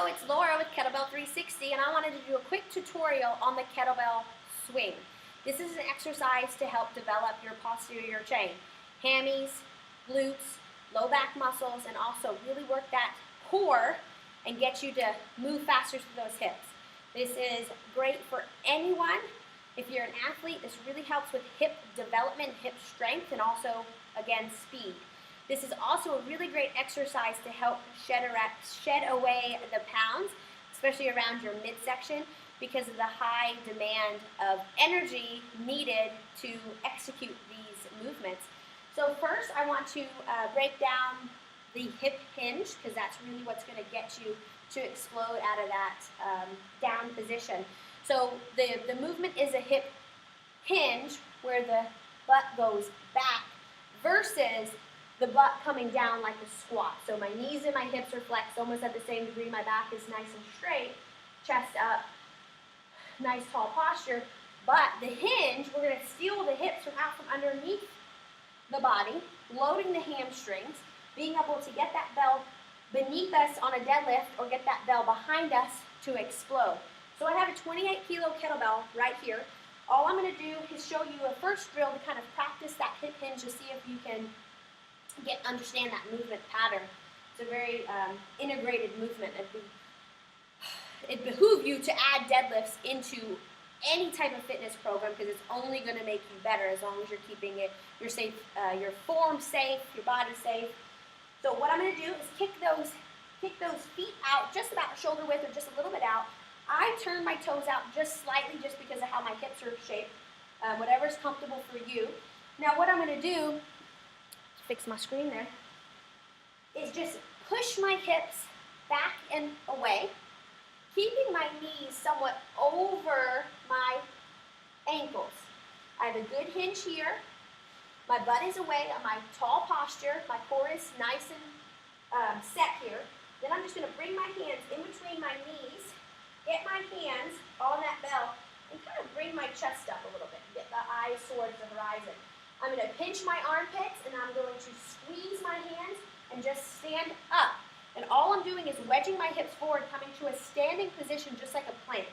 Hello, it's Laura with Kettlebell 360, and I wanted to do a quick tutorial on the kettlebell swing. This is an exercise to help develop your posterior chain, hammies, glutes, low back muscles, and also really work that core and get you to move faster through those hips. This is great for anyone. If you're an athlete, this really helps with hip development, hip strength, and also, again, speed. This is also a really great exercise to help shed away the pounds, especially around your midsection, because of the high demand of energy needed to execute these movements. So first I want to break down the hip hinge, because that's really what's going to get you to explode out of that down position. So the movement is a hip hinge where the butt goes back versus the butt coming down like a squat. So my knees and my hips are flexed almost at the same degree. My back is nice and straight, chest up, nice tall posture. But the hinge, we're going to steal the hips from out from underneath the body, loading the hamstrings, being able to get that bell beneath us on a deadlift or get that bell behind us to explode. So I have a 28 kilo kettlebell right here. All I'm going to do is show you a first drill to kind of practice that hip hinge to see if you can understand that movement pattern. It's a very integrated movement. It behooves you to add deadlifts into any type of fitness program because it's only going to make you better as long as you're keeping your form safe, your body safe. So what I'm going to do is kick those feet out just about shoulder width or just a little bit out. I turn my toes out just slightly just because of how my hips are shaped. Whatever's comfortable for you. Now what I'm going to do, fix my screen there, is just push my hips back and away, keeping my knees somewhat over my ankles. I have a good hinge here. My butt is away on my tall posture. My core is nice and set here. Then I'm just going to bring my hands in between my knees, get my hands on that bell, and kind of bring my chest up a little bit, get the eyes towards the horizon. I'm going to pinch my armpits, and I'm going to squeeze my hands and just stand up. And all I'm doing is wedging my hips forward, coming to a standing position just like a plank.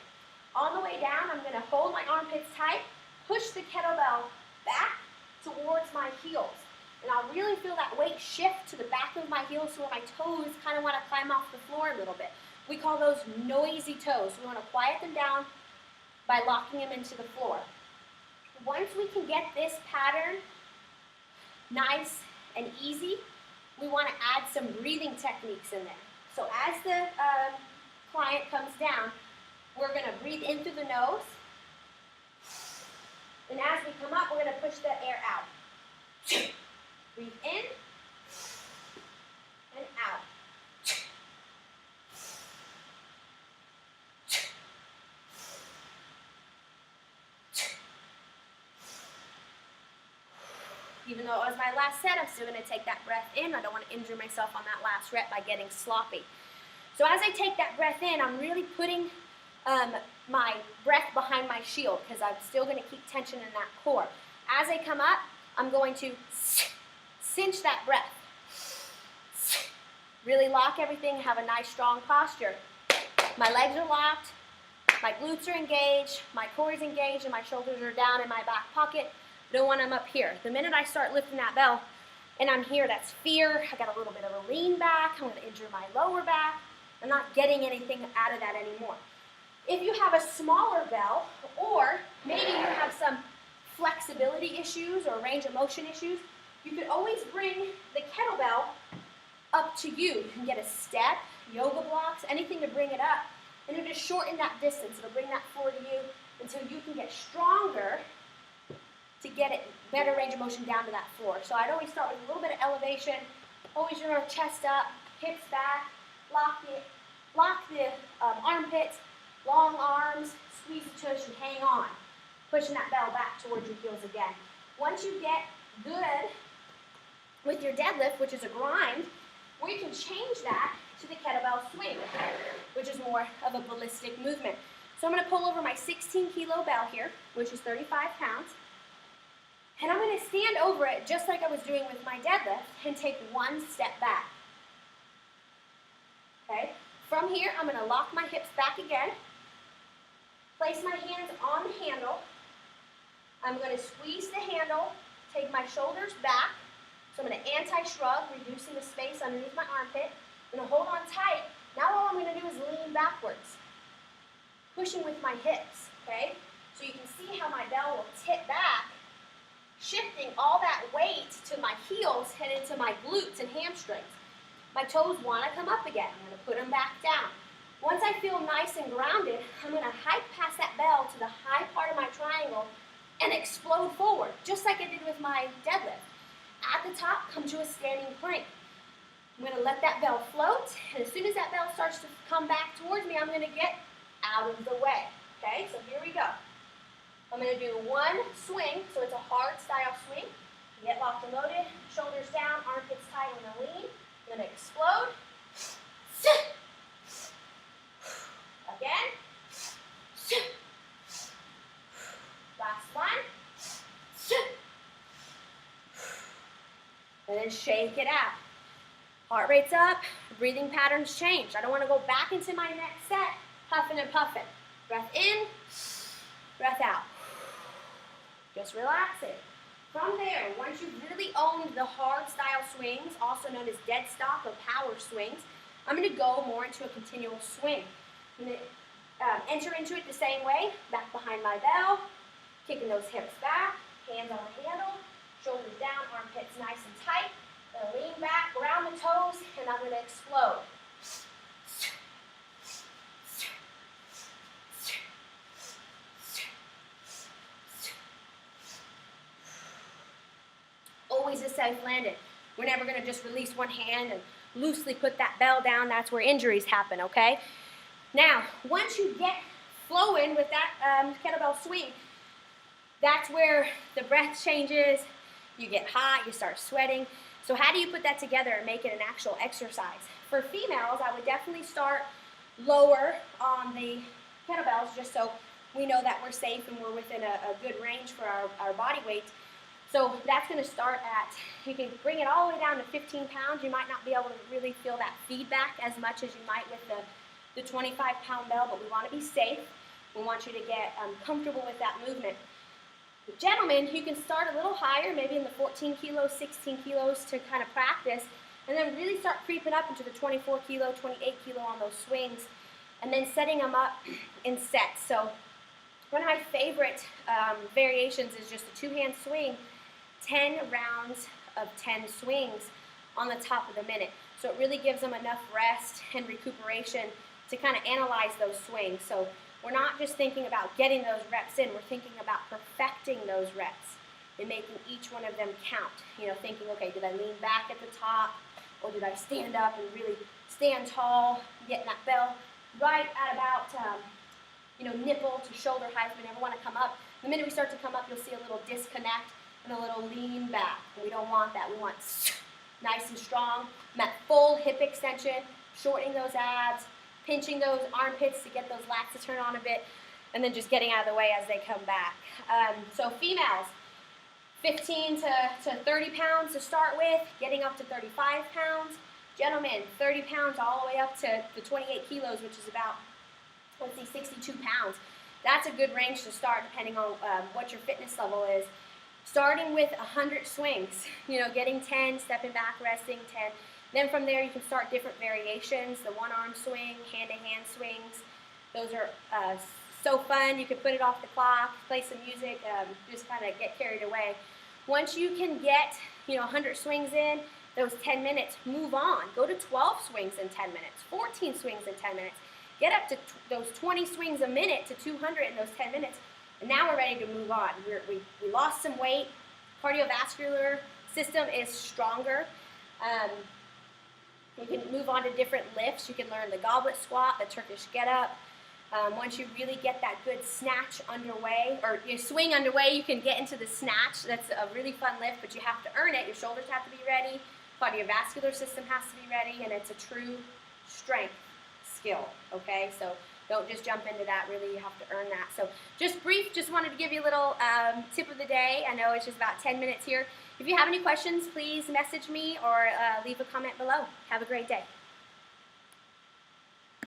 On the way down, I'm going to hold my armpits tight, push the kettlebell back towards my heels. And I'll really feel that weight shift to the back of my heels so my toes kind of want to climb off the floor a little bit. We call those noisy toes. We want to quiet them down by locking them into the floor. Once we can get this pattern nice and easy, we want to add some breathing techniques in there. So as the client comes down, we're going to breathe in through the nose. And as we come up, we're going to push the air out. Breathe in and out. Even though it was my last set, I'm still going to take that breath in. I don't want to injure myself on that last rep by getting sloppy. So as I take that breath in, I'm really putting my breath behind my shield because I'm still going to keep tension in that core. As I come up, I'm going to cinch that breath. Really lock everything, have a nice strong posture. My legs are locked, my glutes are engaged, my core is engaged, and my shoulders are down in my back pocket. Don't want them up here. The minute I start lifting that bell and I'm here, that's fear. I got a little bit of a lean back. I'm going to injure my lower back. I'm not getting anything out of that anymore. If you have a smaller bell, or maybe you have some flexibility issues or range of motion issues, you could always bring the kettlebell up to you. You can get a step, yoga blocks, anything to bring it up, and it'll just shorten that distance. It'll bring that forward to you until you can get stronger to get it better range of motion down to that floor. So I'd always start with a little bit of elevation, always your chest up, hips back, lock the armpits, long arms, squeeze the tush and hang on, pushing that bell back towards your heels again. Once you get good with your deadlift, which is a grind, we can change that to the kettlebell swing, which is more of a ballistic movement. So I'm going to pull over my 16 kilo bell here, which is 35 pounds. And I'm going to stand over it just like I was doing with my deadlift and take one step back. Okay? From here, I'm going to lock my hips back again. Place my hands on the handle. I'm going to squeeze the handle, take my shoulders back. So I'm going to anti-shrug, reducing the space underneath my armpit. I'm going to hold on tight. Now all I'm going to do is lean backwards, pushing with my hips, okay? So you can see how my bell will tip back, shifting all that weight to my heels and into my glutes and hamstrings. My toes want to come up again. I'm going to put them back down. Once I feel nice and grounded, I'm going to hike past that bell to the high part of my triangle and explode forward, just like I did with my deadlift. At the top, come to a standing plank. I'm going to let that bell float, and as soon as that bell starts to come back towards me, I'm going to get out of the way. Okay, so here we go. I'm going to do one swing, so it's a hard style swing. Get locked and loaded, shoulders down, armpits tight, I'm going to lean. I'm going to explode. Again. Last one. And then shake it out. Heart rate's up, breathing patterns change. I don't want to go back into my next set, puffing and puffing. Breath in, breath out. Just relax it. From there, once you've really owned the hard style swings, also known as dead stock or power swings, I'm going to go more into a continual swing. I'm going to enter into it the same way, back behind my bell, kicking those hips back, hands on the handle, shoulders down, armpits nice and tight. Lean back, ground the toes, and I'm going to explode. Always a safe landing. We're never going to just release one hand and loosely put that bell down. That's where injuries happen, okay? Now, once you get flowing with that kettlebell swing, that's where the breath changes. You get hot, you start sweating. So how do you put that together and make it an actual exercise? For females, I would definitely start lower on the kettlebells just so we know that we're safe and we're within a good range for our body weight. So that's going to start at, you can bring it all the way down to 15 pounds. You might not be able to really feel that feedback as much as you might with the 25-pound bell, but we want to be safe. We want you to get comfortable with that movement. Gentlemen, you can start a little higher, maybe in the 14 kilos, 16 kilos to kind of practice, and then really start creeping up into the 24 kilo, 28 kilo on those swings, and then setting them up in sets. So one of my favorite variations is just a two-hand swing, 10 rounds of 10 swings on the top of the minute. So it really gives them enough rest and recuperation to kind of analyze those swings. So we're not just thinking about getting those reps in, we're thinking about perfecting those reps and making each one of them count. You know, thinking, okay, did I lean back at the top, or did I stand up and really stand tall, getting that bell right at about, nipple to shoulder height. We never want to come up. The minute we start to come up, you'll see a little disconnect and a little lean back. We don't want that. We want nice and strong, that full hip extension, shortening those abs, pinching those armpits to get those lats to turn on a bit, and then just getting out of the way as they come back. So females, 15 to 30 pounds to start with, getting up to 35 pounds. Gentlemen, 30 pounds all the way up to the 28 kilos, which is about, 62 pounds. That's a good range to start depending on what your fitness level is. Starting with 100 swings, getting 10, stepping back, resting, 10. Then from there you can start different variations, the one-arm swing, hand-to-hand swings. Those are so fun. You can put it off the clock, play some music, just kind of get carried away. Once you can get 100 swings in, those 10 minutes, move on. Go to 12 swings in 10 minutes, 14 swings in 10 minutes. Get up to those 20 swings a minute to 200 in those 10 minutes. And now we're ready to move on. We lost some weight. Cardiovascular system is stronger. You can move on to different lifts. You can learn the goblet squat, the Turkish get-up. Once you really get that good snatch underway, or your swing underway, you can get into the snatch. That's a really fun lift, but you have to earn it. Your shoulders have to be ready. Cardiovascular system has to be ready, and it's a true strength skill, okay? So don't just jump into that. Really, you have to earn that. So just brief, just wanted to give you a little tip of the day. I know it's just about 10 minutes here. If you have any questions, please message me or leave a comment below. Have a great day.